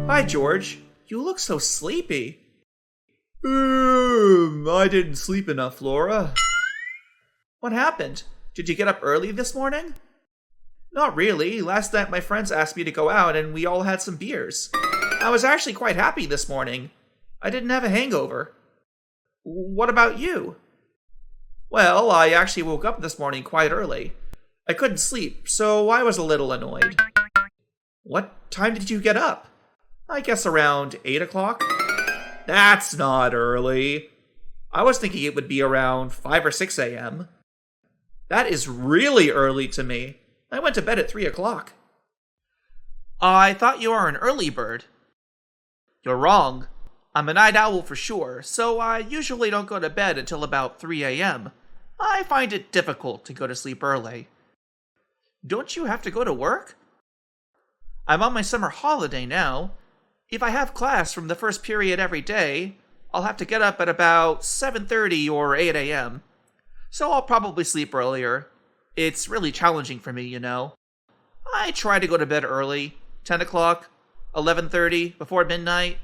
Hi, George. You look so sleepy. I didn't sleep enough, Laura. What happened? Did you get up early this morning? Not really. Last night my friends asked me to go out and we all had some beers. I was actually quite happy this morning. I didn't have a hangover. What about you? Well, I actually woke up this morning quite early. I couldn't sleep, so I was a little annoyed. What time did you get up? I guess around 8 o'clock? That's not early. I was thinking it would be around 5 or 6 a.m. That is really early to me. I went to bed at 3 o'clock. I thought you were an early bird. You're wrong. I'm a night owl for sure, so I usually don't go to bed until about 3 a.m. I find it difficult to go to sleep early. Don't you have to go to work? I'm on my summer holiday now. If I have class from the first period every day, I'll have to get up at about 7:30 or 8 a.m. So I'll probably sleep earlier. It's really challenging for me, you know. I try to go to bed early, 10 o'clock, 11:30, before midnight,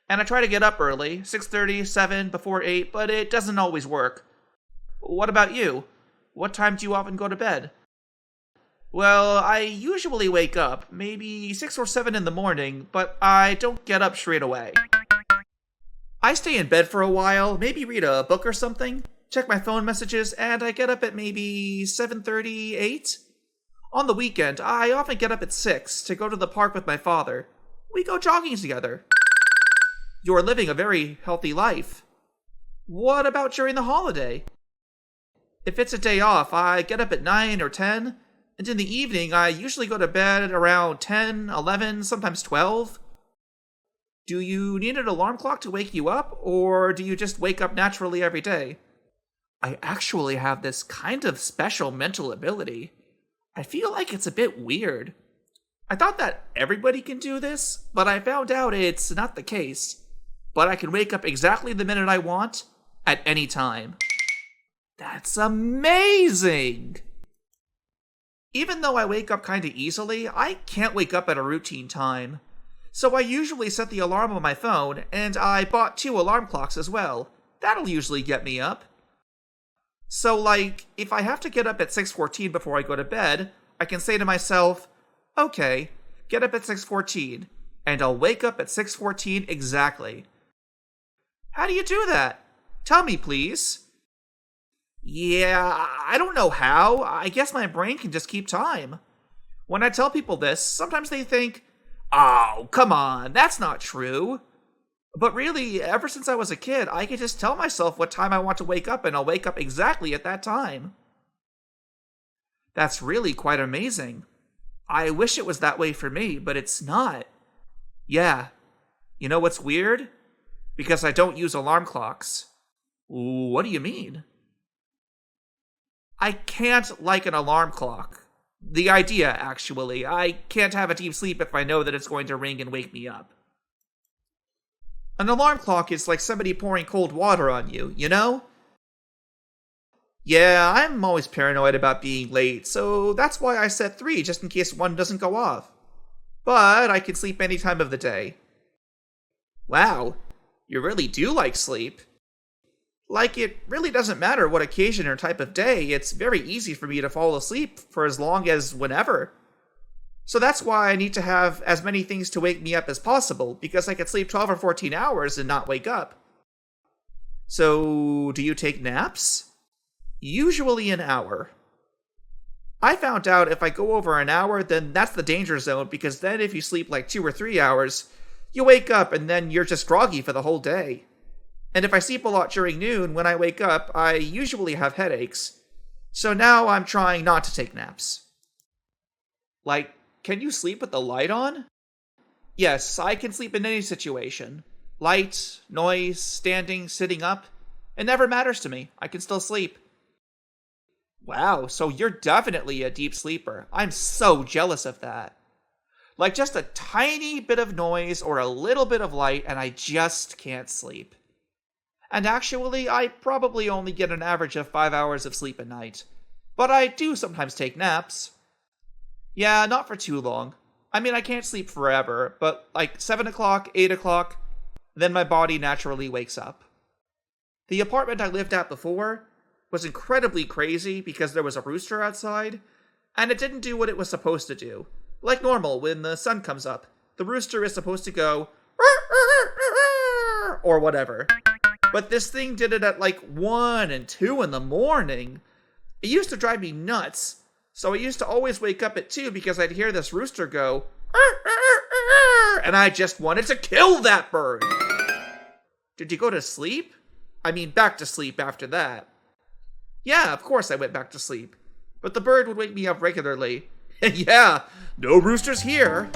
and I try to get up early, 6:30, 7, before 8, but it doesn't always work. What about you? What time do you often go to bed? Well, I usually wake up, maybe 6 or 7 in the morning, but I don't get up straight away. I stay in bed for a while, maybe read a book or something, check my phone messages, and I get up at maybe 7:30, 8. On the weekend, I often get up at 6 to go to the park with my father. We go jogging together. You're living a very healthy life. What about during the holiday? If it's a day off, I get up at 9 or 10, and in the evening, I usually go to bed around 10, 11, sometimes 12. Do you need an alarm clock to wake you up, or do you just wake up naturally every day? I actually have this kind of special mental ability. I feel like it's a bit weird. I thought that everybody can do this, but I found out it's not the case. But I can wake up exactly the minute I want, at any time. That's amazing! Even though I wake up kinda easily, I can't wake up at a routine time. So I usually set the alarm on my phone, and I bought 2 alarm clocks as well. That'll usually get me up. So, if I have to get up at 6:14 before I go to bed, I can say to myself, okay, get up at 6:14, and I'll wake up at 6:14 exactly. How do you do that? Tell me, please. Yeah, I don't know how. I guess my brain can just keep time. When I tell people this, sometimes they think, oh, come on, that's not true. But really, ever since I was a kid, I can just tell myself what time I want to wake up, and I'll wake up exactly at that time. That's really quite amazing. I wish it was that way for me, but it's not. Yeah. You know what's weird? Because I don't use alarm clocks. What do you mean? I can't like an alarm clock. The idea, actually. I can't have a deep sleep if I know that it's going to ring and wake me up. An alarm clock is like somebody pouring cold water on you, you know? Yeah, I'm always paranoid about being late, so that's why I set 3 just in case one doesn't go off. But I can sleep any time of the day. Wow, you really do like sleep. It really doesn't matter what occasion or type of day, it's very easy for me to fall asleep for as long as whenever. So that's why I need to have as many things to wake me up as possible, because I can sleep 12 or 14 hours and not wake up. So, do you take naps? Usually an hour. I found out if I go over an hour, then that's the danger zone, because then if you sleep 2 or 3 hours, you wake up and then you're just groggy for the whole day. And if I sleep a lot during noon, when I wake up, I usually have headaches. So now I'm trying not to take naps. Can you sleep with the light on? Yes, I can sleep in any situation. Light, noise, standing, sitting up. It never matters to me. I can still sleep. Wow, so you're definitely a deep sleeper. I'm so jealous of that. Just a tiny bit of noise or a little bit of light and I just can't sleep. And actually, I probably only get an average of 5 hours of sleep a night. But I do sometimes take naps. Yeah, not for too long. I mean, I can't sleep forever, but like 7 o'clock, 8 o'clock, then my body naturally wakes up. The apartment I lived at before was incredibly crazy because there was a rooster outside, and it didn't do what it was supposed to do. Like normal, when the sun comes up, the rooster is supposed to go, or whatever. But this thing did it at like 1 and 2 in the morning. It used to drive me nuts, so I used to always wake up at 2 because I'd hear this rooster go, and I just wanted to kill that bird. Did you go to sleep? I mean, back to sleep after that. Yeah, of course I went back to sleep. But the bird would wake me up regularly. And yeah, no roosters here.